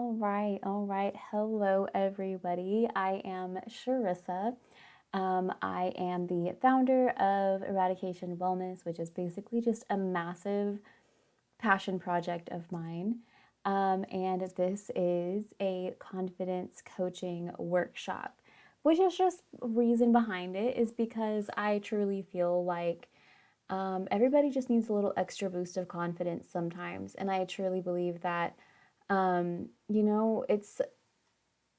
All right. Hello, everybody. I am Sharissa. I am the founder of Eradication Wellness, which is basically just a massive passion project of mine. And this is a confidence coaching workshop, which is just reason behind it is because I truly feel like everybody just needs a little extra boost of confidence sometimes. And I truly believe that it's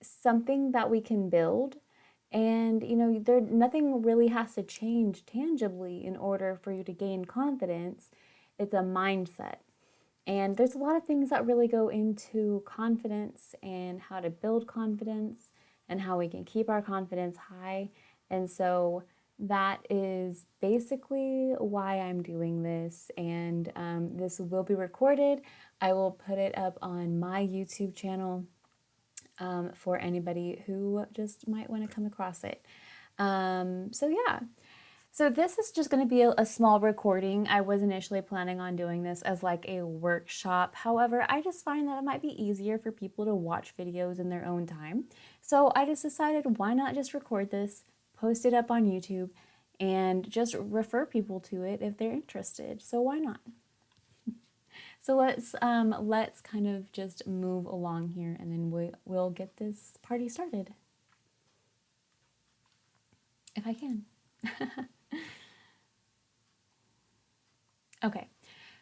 something that we can build. And there nothing really has to change tangibly in order for you to gain confidence. It's a mindset. And there's a lot of things that really go into confidence and how to build confidence and how we can keep our confidence high. And so that is basically why I'm doing this. And this will be recorded. I will put it up on my YouTube channel for anybody who just might want to come across it. Yeah. So this is just going to be a small recording. I was initially planning on doing this as like a workshop. However, I just find that it might be easier for people to watch videos in their own time. So I just decided, why not just record this, post it up on YouTube, and just refer people to it if they're interested. So why not? So let's kind of just move along here, and then we'll get this party started, if I can. Okay,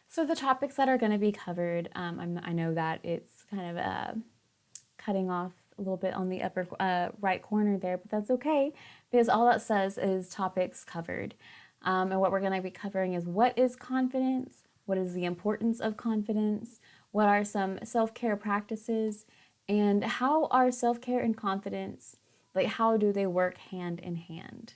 so the topics that are going to be covered, I know that it's kind of cutting off a little bit on the upper right corner there, but that's okay because all that says is topics covered. And what we're going to be covering is what is confidence, what is the importance of confidence, what are some self-care practices, and how are self-care and confidence, like how do they work hand in hand?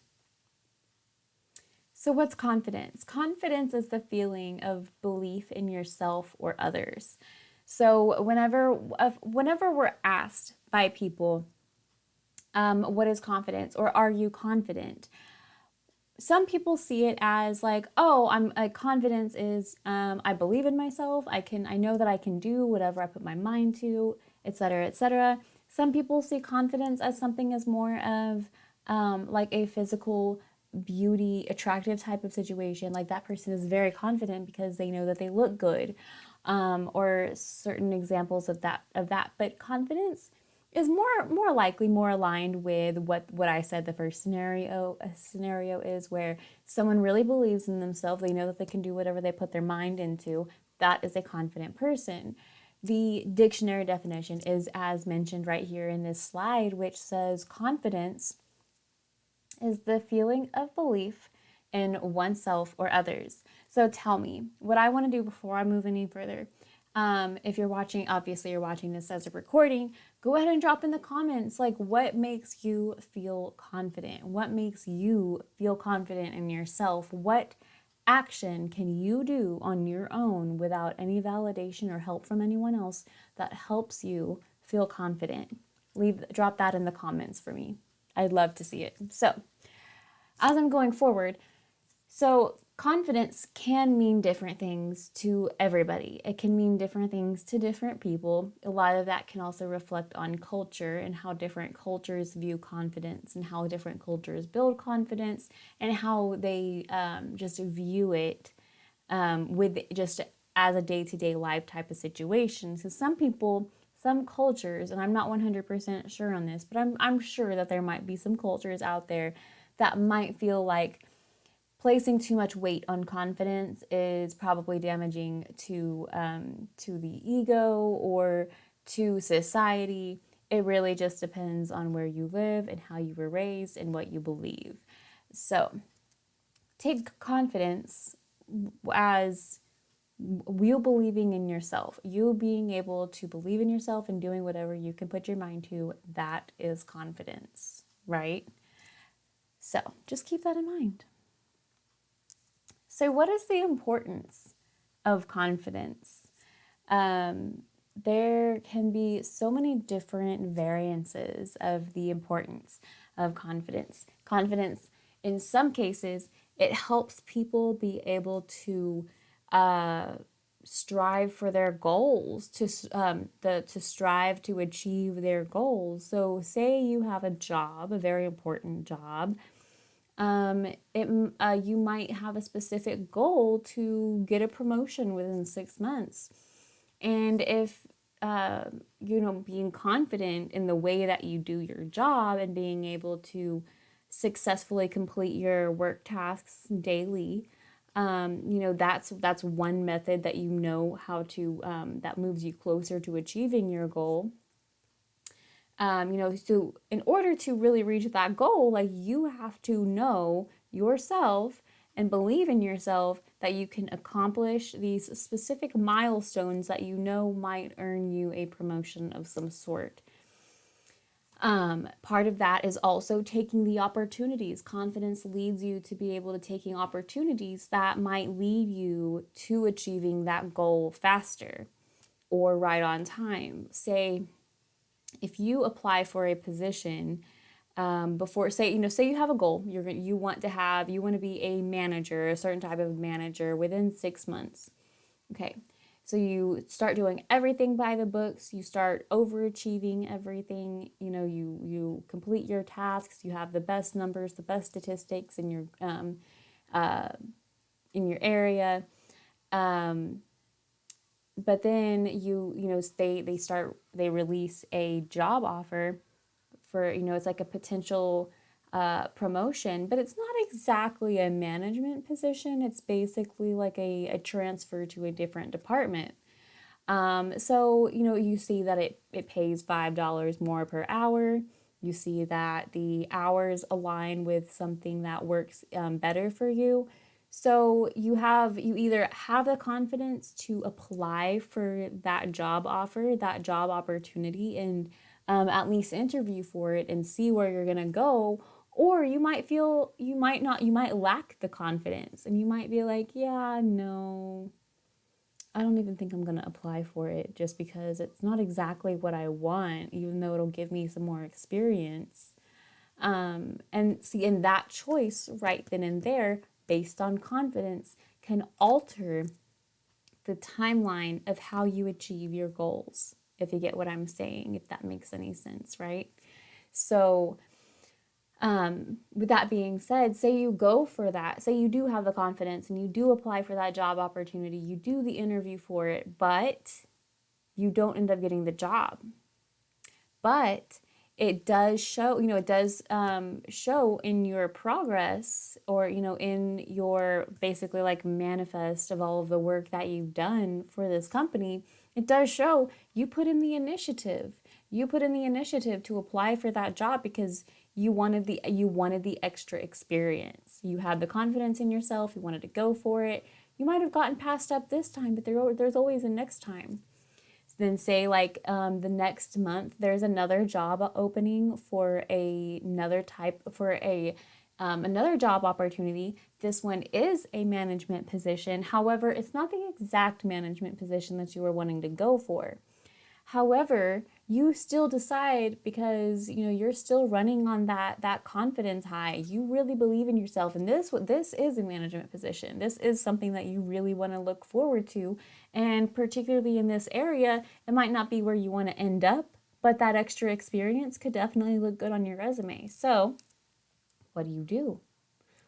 So, what's confidence? Confidence is the feeling of belief in yourself or others. So, whenever we're asked by people, what is confidence or are you confident? Some people see it as like, oh, I'm confidence is I believe in myself. I know that I can do whatever I put my mind to, etc., etc. Some people see confidence as something as more of like a physical beauty attractive type of situation, like that person is very confident because they know that they look good, or certain examples of that. But confidence is more likely more aligned with what I said. The first scenario, a scenario is where someone really believes in themselves, they know that they can do whatever they put their mind into. That is a confident person. The dictionary definition is as mentioned right here in this slide, which says confidence is the feeling of belief in oneself or others. So tell me, what I want to do before I move any further, if you're watching, obviously you're watching this as a recording, go ahead and drop in the comments, like what makes you feel confident? What makes you feel confident in yourself? What action can you do on your own without any validation or help from anyone else that helps you feel confident? Drop that in the comments for me. I'd love to see it. So, as I'm going forward, so confidence can mean different things to everybody. It can mean different things to different people. A lot of that can also reflect on culture and how different cultures view confidence and how different cultures build confidence and how they just view it with just as a day-to-day life type of situation. So some people, some cultures, and I'm not 100% sure on this, but I'm sure that there might be some cultures out there that might feel like placing too much weight on confidence is probably damaging to the ego or to society. It really just depends on where you live and how you were raised and what you believe. So take confidence as you believing in yourself, you being able to believe in yourself and doing whatever you can put your mind to. That is confidence, right? So just keep that in mind. So, what is the importance of confidence? There can be so many different variances of the importance of confidence. Confidence, in some cases, it helps people be able to strive for their goals, to strive to achieve their goals. So, say you have a job, a very important job. You might have a specific goal to get a promotion within 6 months, and if being confident in the way that you do your job and being able to successfully complete your work tasks daily, that's one method that how to that moves you closer to achieving your goal. So in order to really reach that goal, like, you have to know yourself and believe in yourself that you can accomplish these specific milestones that might earn you a promotion of some sort. Part of that is also taking the opportunities. Confidence leads you to be able to taking opportunities that might lead you to achieving that goal faster or right on time. Say, if you apply for a position, say you have a goal, you want to be a manager, a certain type of manager within 6 months. Okay, so you start doing everything by the books. You start overachieving everything. You complete your tasks. You have the best numbers, the best statistics in your area. But then they release a job offer for, it's like a potential promotion, but it's not exactly a management position. It's basically like a transfer to a different department. So you see that it pays $5 more per hour. You see that the hours align with something that works better for you. So you either have the confidence to apply for that job offer, that job opportunity, and at least interview for it and see where you're gonna go, or you might lack the confidence and you might be like, yeah, no, I don't even think I'm gonna apply for it, just because it's not exactly what I want, even though it'll give me some more experience. And that choice right then and there, based on confidence, can alter the timeline of how you achieve your goals, if you get what I'm saying, if that makes any sense, right? So, with that being said, say you go for that, say you do have the confidence and you do apply for that job opportunity, you do the interview for it, but you don't end up getting the job. But it does show, show in your progress, or, in your basically like manifest of all of the work that you've done for this company. It does show you put in the initiative. You put in the initiative to apply for that job because you wanted the extra experience. You had the confidence in yourself. You wanted to go for it. You might have gotten passed up this time, but there's always a next time. Then say the next month there's another job opening for another job opportunity. This one is a management position. However, it's not the exact management position that you were wanting to go for. However, you still decide, because you're still running on that confidence high. You really believe in yourself, and this is a management position. This is something that you really want to look forward to, and particularly in this area, it might not be where you want to end up, but that extra experience could definitely look good on your resume. So, what do you do?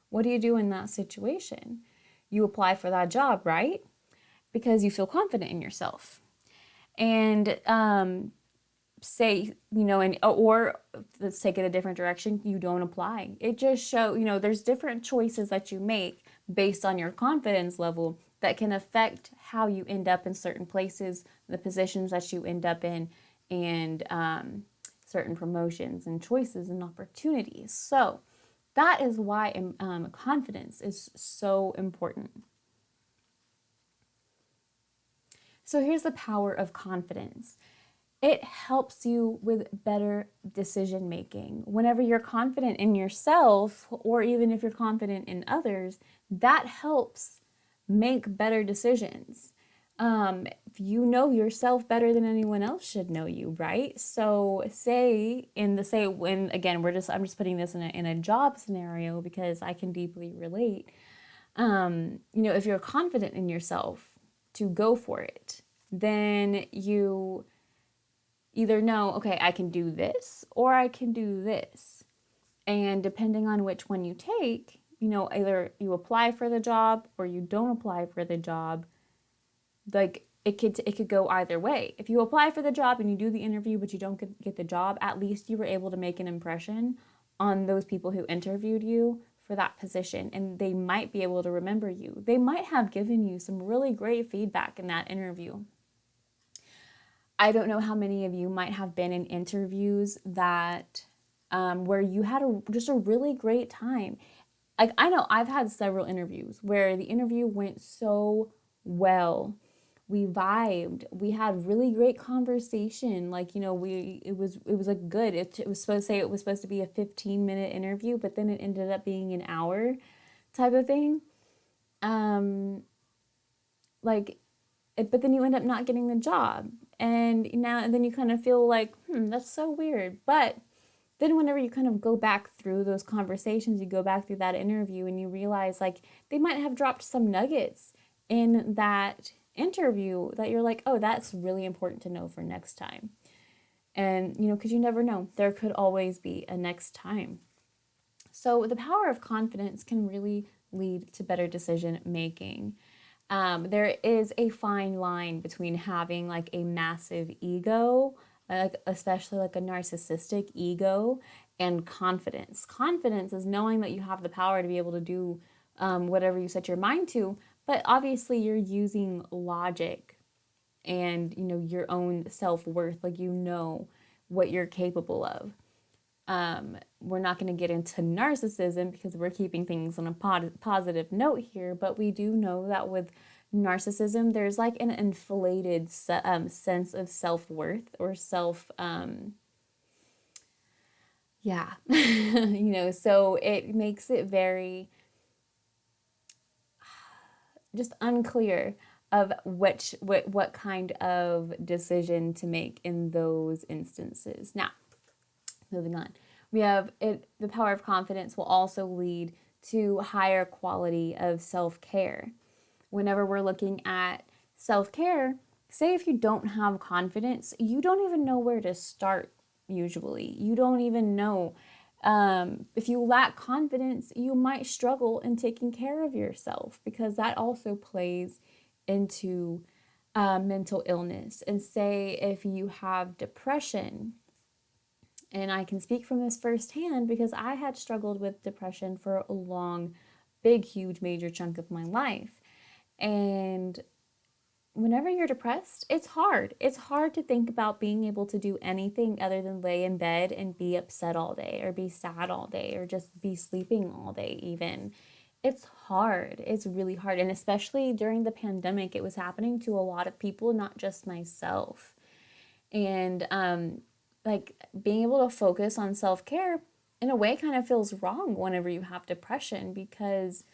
What do you do in that situation? You apply for that job, right? Because you feel confident in yourself. And say, or let's take it a different direction, you don't apply. It just there's different choices that you make based on your confidence level that can affect how you end up in certain places, the positions that you end up in, and certain promotions and choices and opportunities. So that is why confidence is so important. So here's the power of confidence. It helps you with better decision making. Whenever you're confident in yourself, or even if you're confident in others, that helps make better decisions. You know yourself better than anyone else should know you, right? So I'm just putting this in a job scenario because I can deeply relate. If you're confident in yourself, to go for it, then you either know, okay, I can do this or I can do this. And depending on which one you take, either you apply for the job or you don't apply for the job. Like it could go either way. If you apply for the job and you do the interview but you don't get the job, at least you were able to make an impression on those people who interviewed you for that position, and they might be able to remember you. They might have given you some really great feedback in that interview. I don't know how many of you might have been in interviews that where you had just a really great time. Like, I know I've had several interviews where the interview went so well. We vibed. We had really great conversation. Like, it was like good. It was supposed to be a 15-minute interview, but then it ended up being an hour type of thing. Um, like, but then you end up not getting the job, and then you kind of feel like, that's so weird. But then whenever you kind of go back through those conversations, you go back through that interview and you realize, like, they might have dropped some nuggets in that interview that you're like, oh, that's really important to know for next time. And, because you never know, there could always be a next time. So the power of confidence can really lead to better decision making. There is a fine line between having like a massive ego, like especially like a narcissistic ego, and confidence. Confidence is knowing that you have the power to be able to do whatever you set your mind to, but obviously you're using logic and your own self-worth, like what you're capable of. We're not going to get into narcissism because we're keeping things on a positive note here, but we do know that with narcissism, there's like an inflated sense of self-worth or yeah, so it makes it very just unclear of what kind of decision to make in those instances. Now, moving on, we have it. The power of confidence will also lead to higher quality of self-care. Whenever we're looking at self-care, say if you don't have confidence, you don't even know where to start usually. You don't even know. If you lack confidence, you might struggle in taking care of yourself, because that also plays into mental illness. And say if you have depression, and I can speak from this firsthand because I had struggled with depression for a long, big, huge, major chunk of my life. And whenever you're depressed, it's hard. It's hard to think about being able to do anything other than lay in bed and be upset all day, or be sad all day, or just be sleeping all day even. It's hard. It's really hard. And especially during the pandemic, it was happening to a lot of people, not just myself. And like being able to focus on self-care in a way kind of feels wrong whenever you have depression, because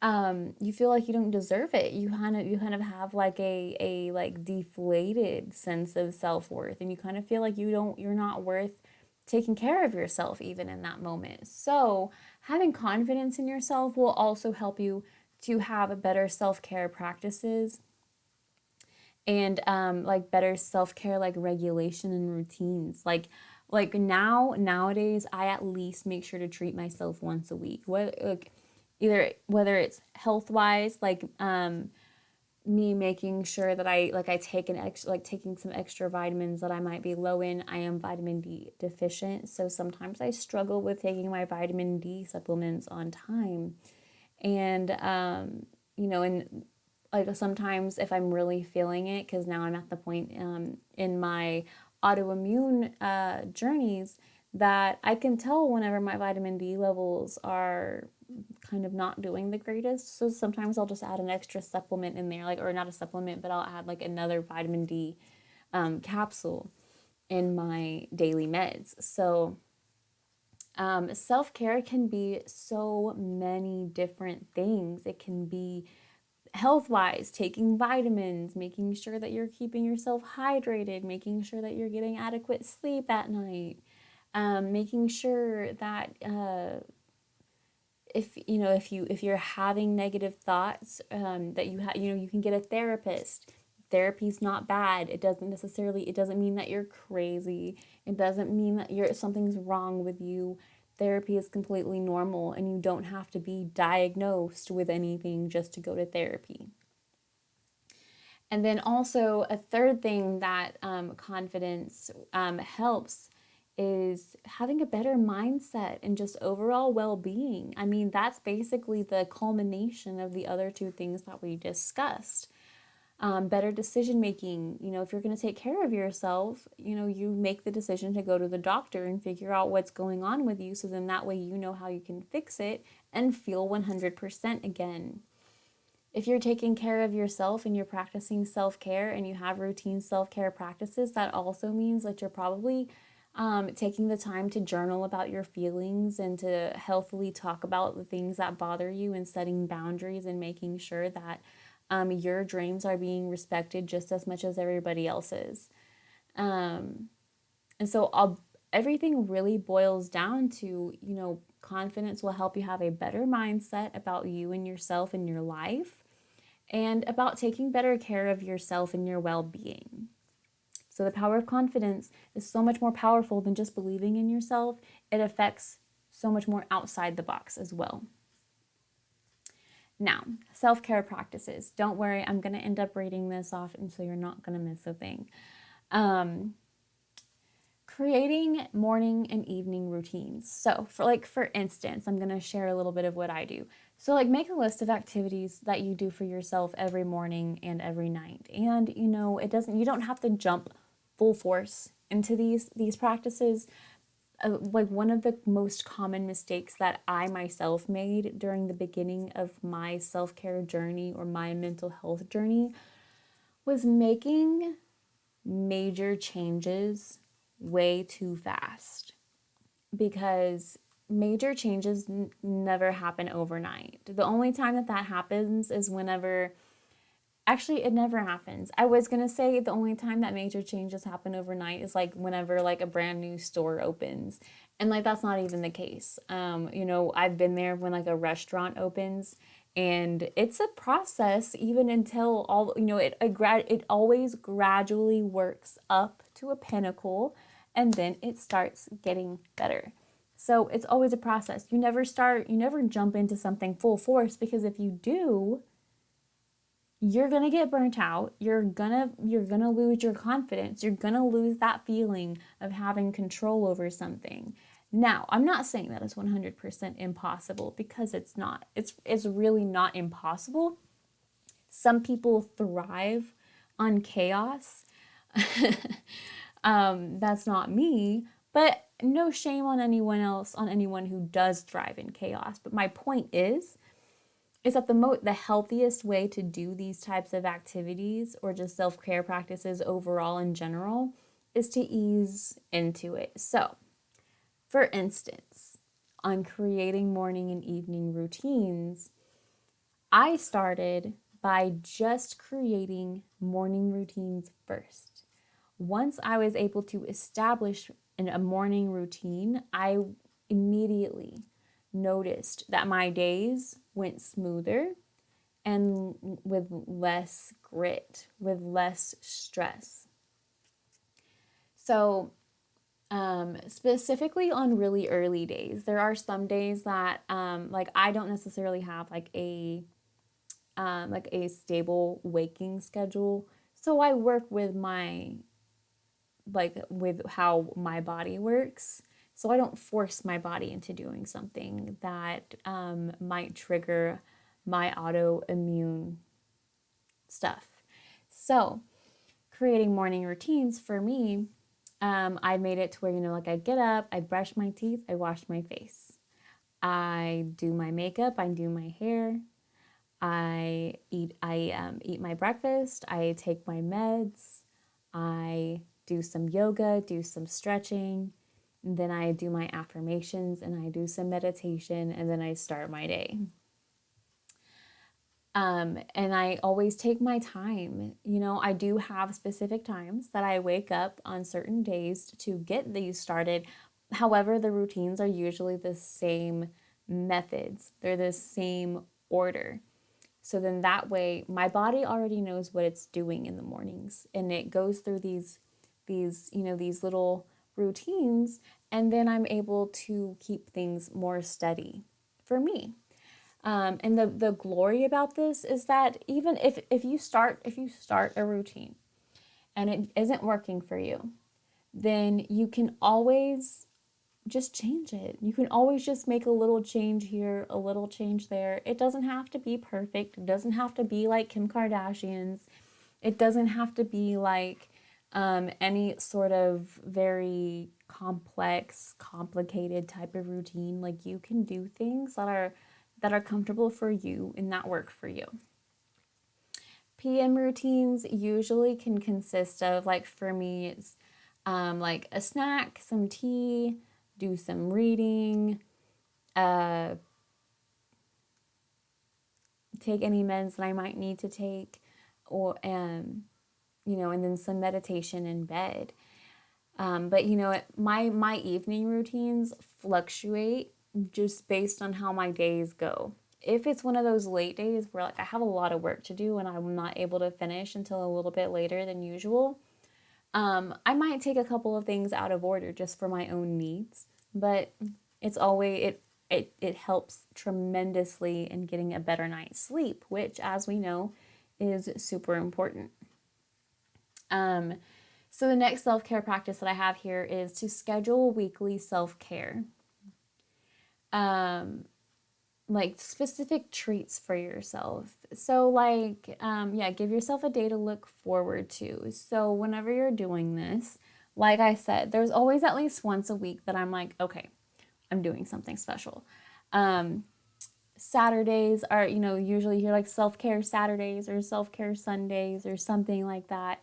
you feel like you don't deserve it. You kind of have like a like deflated sense of self-worth, and you kind of feel like you're not worth taking care of yourself even in that moment. So having confidence in yourself will also help you to have better self-care practices, and like better self-care, like regulation and routines. Like nowadays I at least make sure to treat myself once a week. Either whether it's health wise, like me making sure that I take taking some extra vitamins that I might be low in. I am vitamin D deficient, so sometimes I struggle with taking my vitamin D supplements on time. And and like sometimes if I'm really feeling it, because now I'm at the point in my autoimmune journeys that I can tell whenever my vitamin D levels are kind of not doing the greatest. So sometimes I'll just add an extra supplement in there, like, or not a supplement, but I'll add like another vitamin D capsule in my daily meds. So self-care can be so many different things. It can be health-wise, taking vitamins, making sure that you're keeping yourself hydrated, making sure that you're getting adequate sleep at night, making sure that if you're having negative thoughts, that you can get a therapist. Therapy's not bad. It doesn't mean that you're crazy. It doesn't mean that something's wrong with you. Therapy is completely normal, and you don't have to be diagnosed with anything just to go to therapy. And then also a third thing that confidence helps is having a better mindset and just overall well-being. I mean, that's basically the culmination of the other two things that we discussed. Better decision making. If you're going to take care of yourself, you make the decision to go to the doctor and figure out what's going on with you, so then that way you know how you can fix it and feel 100% again. If you're taking care of yourself and you're practicing self-care and you have routine self-care practices, that also means that you're probably taking the time to journal about your feelings and to healthily talk about the things that bother you, and setting boundaries and making sure that your dreams are being respected just as much as everybody else's. And so everything really boils down to, confidence will help you have a better mindset about you and yourself and your life, and about taking better care of yourself and your well-being. So the power of confidence is so much more powerful than just believing in yourself. It affects so much more outside the box as well. Now, self-care practices. Don't worry, I'm going to end up reading this off, and so you're not going to miss a thing. Creating morning and evening routines. So for instance, I'm going to share a little bit of what I do. So make a list of activities that you do for yourself every morning and every night. And you don't have to jump full force into these practices. One of the most common mistakes that I myself made during the beginning of my self-care journey or my mental health journey was making major changes way too fast, because major changes never happen overnight. The only time that happens is actually, it never happens. I was going to say the only time that major changes happen overnight is whenever a brand new store opens. And that's not even the case. I've been there when a restaurant opens, and it's a process even until it always gradually works up to a pinnacle, and then it starts getting better. So it's always a process. You never jump into something full force, because if you do, you're going to get burnt out. You're going to lose your confidence. You're going to lose that feeling of having control over something. Now, I'm not saying that it's 100% impossible, because it's not. It's really not impossible. Some people thrive on chaos. That's not me, but no shame on anyone who does thrive in chaos. But my point is that the healthiest way to do these types of activities, or just self-care practices overall in general, is to ease into it. So, for instance, on creating morning and evening routines, I started by just creating morning routines first. Once I was able to establish a morning routine, I immediately noticed that my days went smoother and with less grit, with less stress. So, specifically on really early days, there are some days that I don't necessarily have a stable waking schedule. So I work with with how my body works. So I don't force my body into doing something that might trigger my autoimmune stuff. So creating morning routines for me, I made it to where, I get up, I brush my teeth, I wash my face. I do my makeup, I do my hair. I eat my breakfast, I take my meds, I do some yoga, do some stretching, and then I do my affirmations, and I do some meditation, and then I start my day. And I always take my time. I do have specific times that I wake up on certain days to get these started. However, the routines are usually the same methods. They're the same order. So then that way my body already knows what it's doing in the mornings, and it goes through these little routines, and then I'm able to keep things more steady for me. And the glory about this is that even if you start a routine and it isn't working for you, then you can always just change it. You can always just make a little change here, a little change there. It doesn't have to be perfect. It doesn't have to be like Kim Kardashian's. It doesn't have to be like any sort of very complex, complicated type of routine. Like, you can do things that are comfortable for you and that work for you. PM routines usually can consist of, like, for me, it's like a snack, some tea, do some reading, take any meds that I might need to take, or and then some meditation in bed. But my evening routines fluctuate just based on how my days go. If it's one of those late days where, like, I have a lot of work to do and I'm not able to finish until a little bit later than usual, I might take a couple of things out of order just for my own needs. But it's always it helps tremendously in getting a better night's sleep, which, as we know, is super important. So the next self-care practice that I have here is to schedule weekly self-care. Like specific treats for yourself. So like, give yourself a day to look forward to. So whenever you're doing this, like I said, there's always at least once a week that I'm like, okay, I'm doing something special. Saturdays are, usually you're like self-care Saturdays or self-care Sundays or something like that.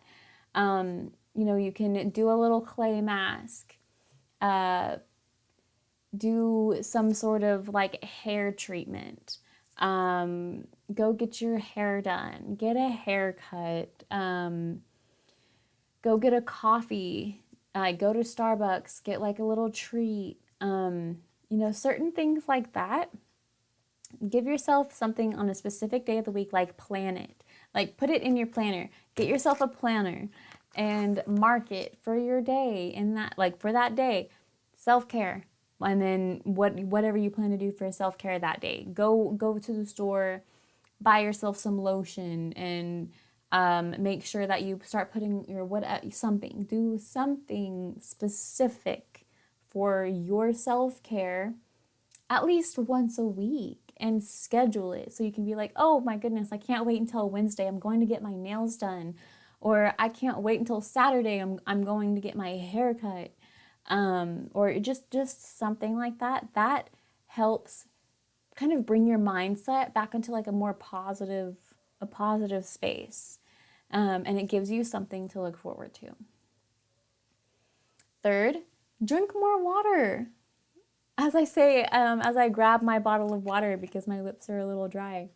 You can do a little clay mask, do some sort of like hair treatment, go get your hair done, get a haircut, go get a coffee, go to Starbucks, get like a little treat, certain things like that. Give yourself something on a specific day of the week, like plan it, like put it in your planner, get yourself a planner and mark it for your day, and that, like, for that day, self-care. And then whatever you plan to do for self-care that day, go to the store, buy yourself some lotion, and make sure that you start putting your do something specific for your self-care at least once a week, and schedule it so you can be like, oh my goodness, I can't wait until Wednesday, I'm going to get my nails done, or I can't wait until Saturday, I'm going to get my hair cut. Or just something like that. That helps kind of bring your mindset back into like a positive space, and it gives you something to look forward to. Third, drink more water. As I say, as I grab my bottle of water because my lips are a little dry.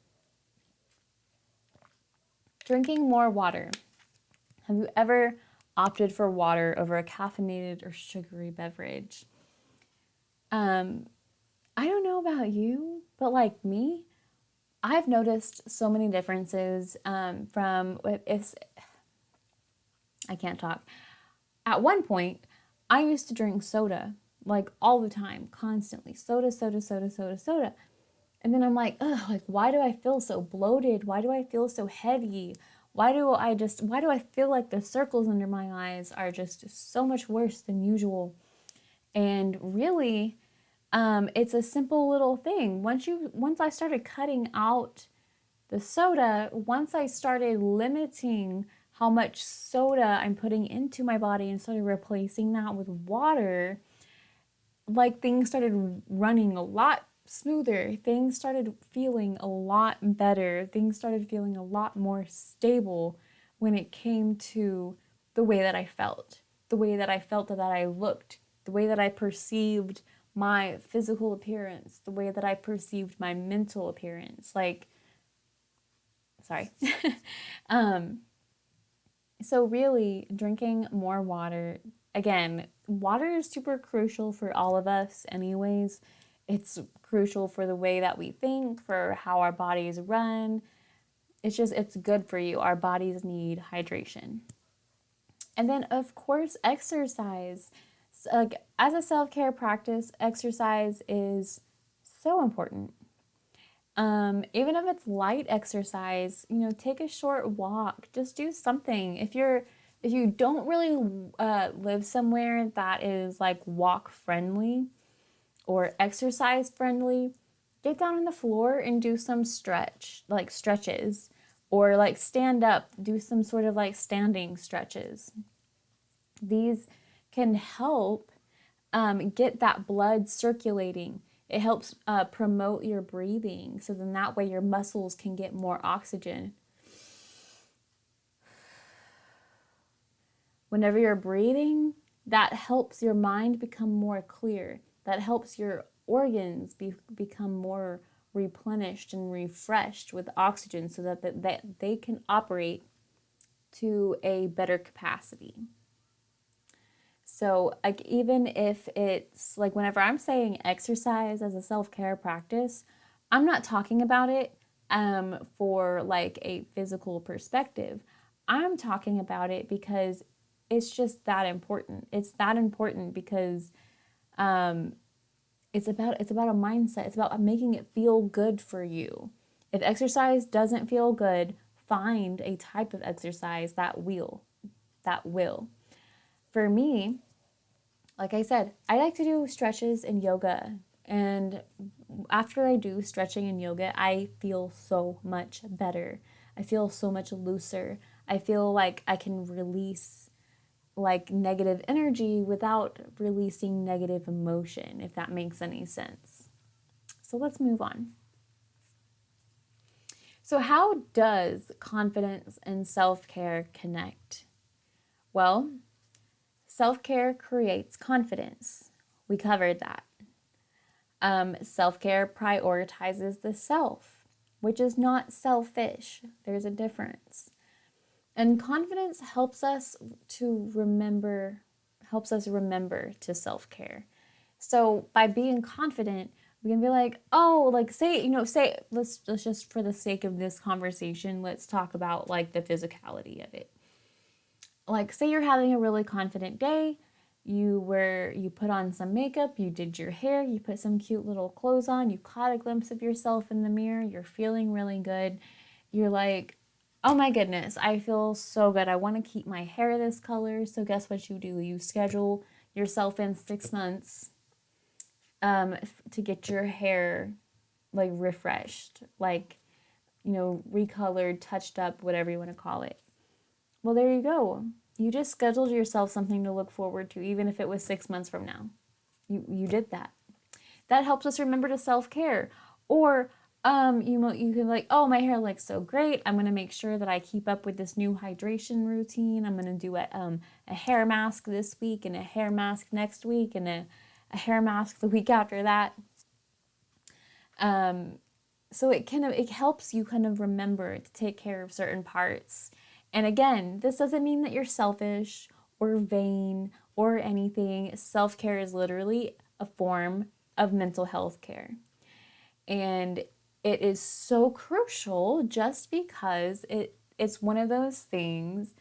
Drinking more water. Have you ever opted for water over a caffeinated or sugary beverage? I don't know about you, but like me, I've noticed so many differences from if I can't talk. At one point, I used to drink soda like all the time, constantly. Soda, soda, soda, soda, soda. And then I'm like, ugh, like, why do I feel so bloated? Why do I feel so heavy? Why do I feel like the circles under my eyes are just so much worse than usual? And really, it's a simple little thing. Once I started cutting out the soda, once I started limiting how much soda I'm putting into my body and started replacing that with water, like, things started running a lot smoother. Things started feeling a lot better. Things started feeling a lot more stable when it came to the way that I felt, that I looked, the way that I perceived my physical appearance, the way that I perceived my mental appearance. Like, sorry. So really, drinking more water, again, water is super crucial for all of us anyways. It's crucial for the way that we think, for how our bodies run. It's good for you. Our bodies need hydration. And then, of course, exercise. So, like, as a self care practice, exercise is so important. Even if it's light exercise, take a short walk. Just do something. If you don't really live somewhere that is like walk friendly or exercise friendly, get down on the floor and do some stretches, or like stand up, do some sort of like standing stretches. These can help get that blood circulating. It helps promote your breathing, so then that way your muscles can get more oxygen. Whenever you're breathing, that helps your mind become more clear. That helps your organs become more replenished and refreshed with oxygen, so that they can operate to a better capacity. So, like, even if it's like whenever I'm saying exercise as a self care practice, I'm not talking about it for like a physical perspective. I'm talking about it because it's just that important. It's that important because um, it's about a mindset. It's about making it feel good for you. If exercise doesn't feel good, find a type of exercise that will. That will. For me, like I said, I like to do stretches and yoga. And after I do stretching and yoga, I feel so much better. I feel so much looser. I feel like I can release like negative energy without releasing negative emotion, if that makes any sense. So let's move on. So, how does confidence and self care connect? Well, self care creates confidence. We covered that. Self care prioritizes the self, which is not selfish. There's a difference. And confidence helps us remember to self care. So by being confident, we can be like, oh, like let's just for the sake of this conversation, let's talk about like the physicality of it. Like, say you're having a really confident day, you put on some makeup, you did your hair, you put some cute little clothes on, you caught a glimpse of yourself in the mirror, you're feeling really good. You're like, oh my goodness, I feel so good. I want to keep my hair this color. So guess what you do? You schedule yourself in 6 months to get your hair like refreshed, like, recolored, touched up, whatever you want to call it. Well, there you go. You just scheduled yourself something to look forward to, even if it was 6 months from now. You did that. That helps us remember to self-care. Or you can like, oh, my hair looks so great. I'm gonna make sure that I keep up with this new hydration routine. I'm gonna do a hair mask this week, and a hair mask next week, and a hair mask the week after that. So it helps you kind of remember to take care of certain parts. And again, this doesn't mean that you're selfish or vain or anything. Self-care is literally a form of mental health care. And it is so crucial just because it's one of those things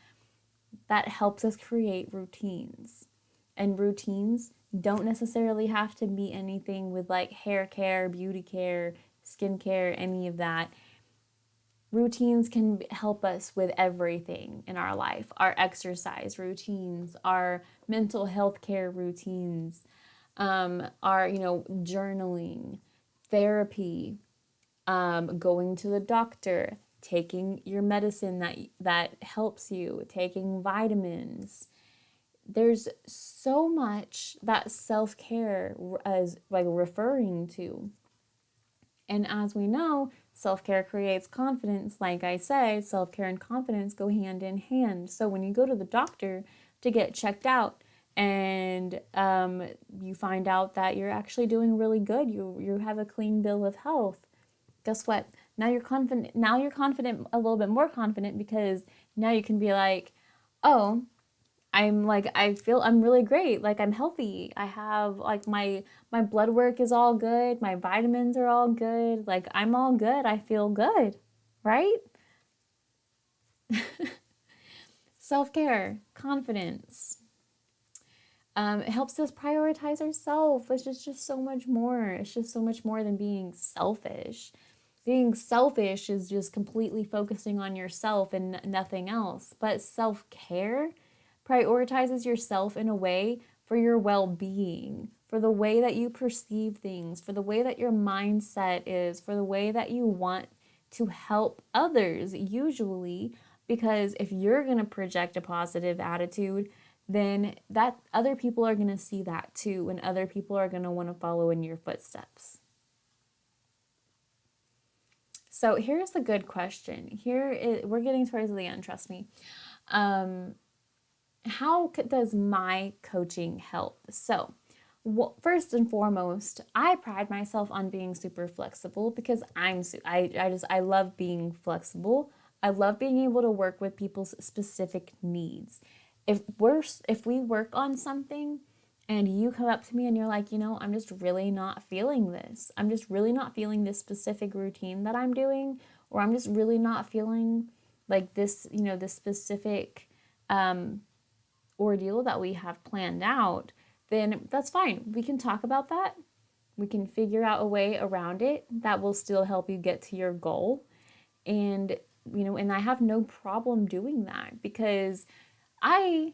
that helps us create routines. And routines don't necessarily have to be anything with like hair care, beauty care, skin care, any of that. Routines can help us with everything in our life. Our exercise routines, our mental health care routines, our, journaling, therapy, going to the doctor, taking your medicine that helps you, taking vitamins. There's so much that self-care is like referring to. And as we know, self-care creates confidence. Like I said, self-care and confidence go hand in hand. So when you go to the doctor to get checked out and you find out that you're actually doing really good, you have a clean bill of health, guess what? Now you're confident. A little bit more confident, because now you can be like, oh, I'm really great. Like I'm healthy. I have like my blood work is all good. My vitamins are all good. Like I'm all good. I feel good, right? Self-care, confidence. It helps us prioritize ourselves, which is just so much more. It's just so much more than being selfish. Being selfish is just completely focusing on yourself and nothing else. But self care prioritizes yourself in a way for your well being, for the way that you perceive things, for the way that your mindset is, for the way that you want to help others, usually. Because if you're going to project a positive attitude, then that other people are going to see that too, and other people are going to want to follow in your footsteps. So here's the good question. We're getting towards the end, trust me. How does my coaching help? So, first and foremost, I pride myself on being super flexible because I love being flexible. I love being able to work with people's specific needs. If we work on something and you come up to me and you're like, I'm just really not feeling this. I'm just really not feeling this specific routine that I'm doing, or I'm just really not feeling like this specific ordeal that we have planned out, then that's fine. We can talk about that. We can figure out a way around it that will still help you get to your goal. And I have no problem doing that because I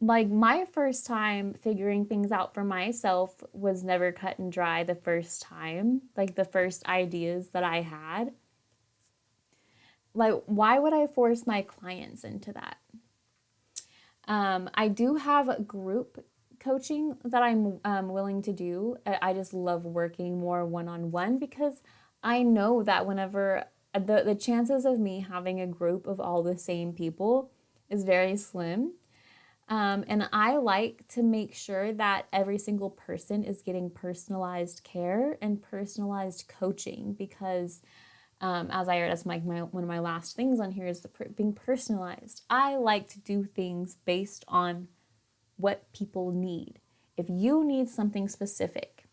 like my first time figuring things out for myself was never cut and dry the first time. Like the first ideas that I had. Like, why would I force my clients into that? I do have group coaching that I'm willing to do. I just love working more one-on-one because I know that whenever the chances of me having a group of all the same people is very slim. And I like to make sure that every single person is getting personalized care and personalized coaching because that's one of my last things on here is being personalized. I like to do things based on what people need. If you need something specific,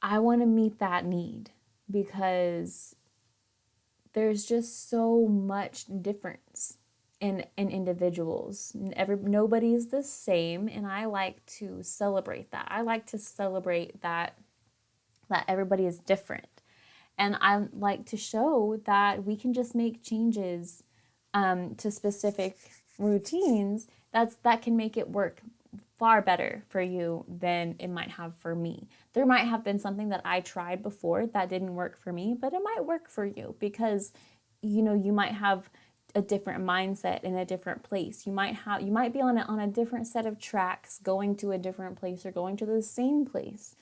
I want to meet that need because there's just so much difference in individuals. Nobody's the same, and I like to celebrate that. I like to celebrate that everybody is different. And I like to show that we can just make changes to specific routines that can make it work far better for you than it might have for me. There might have been something that I tried before that didn't work for me, but it might work for you because you might have a different mindset in a different place. You might be on a different set of tracks going to a different place or going to the same place.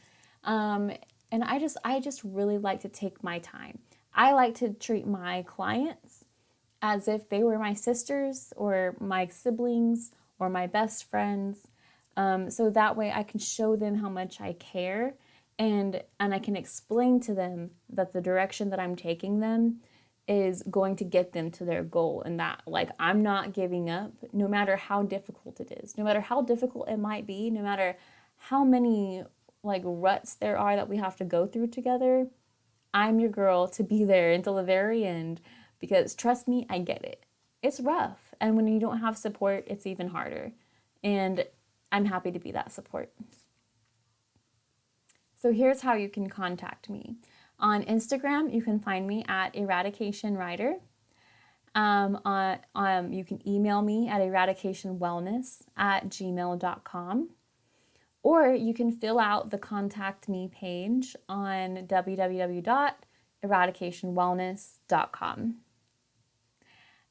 And I just really like to take my time. I like to treat my clients as if they were my sisters or my siblings or my best friends. So that way I can show them how much I care and I can explain to them that the direction that I'm taking them is going to get them to their goal and that like I'm not giving up no matter how difficult it is, no matter how difficult it might be, no matter how many like ruts there are that we have to go through together. I'm your girl to be there until the very end because trust me, I get it. It's rough. And when you don't have support, it's even harder. And I'm happy to be that support. So here's how you can contact me. On Instagram, you can find me at eradicationwriter. You can email me at eradicationwellness@gmail.com. Or you can fill out the contact me page on www.eradicationwellness.com.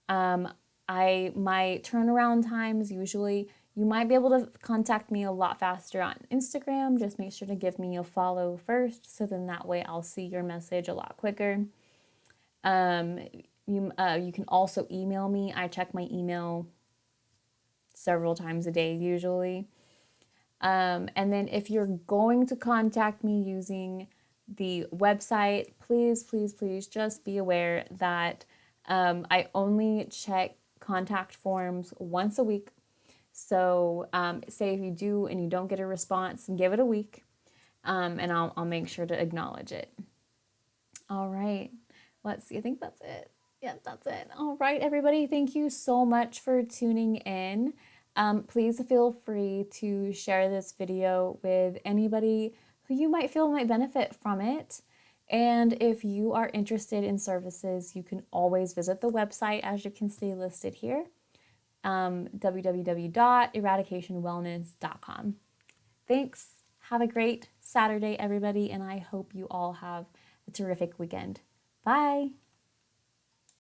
My turnaround times usually, you might be able to contact me a lot faster on Instagram. Just make sure to give me a follow first, so then that way I'll see your message a lot quicker. You can also email me. I check my email several times a day usually. And then if you're going to contact me using the website, please, please, please just be aware that I only check contact forms once a week. So say if you do and you don't get a response, give it a week, and I'll make sure to acknowledge it. All right. Let's see. I think that's it. Yep, that's it. All right, everybody. Thank you so much for tuning in. Please feel free to share this video with anybody who you might feel might benefit from it. And if you are interested in services, you can always visit the website, as you can see listed here, www.eradicationwellness.com. Thanks. Have a great Saturday, everybody, and I hope you all have a terrific weekend. Bye.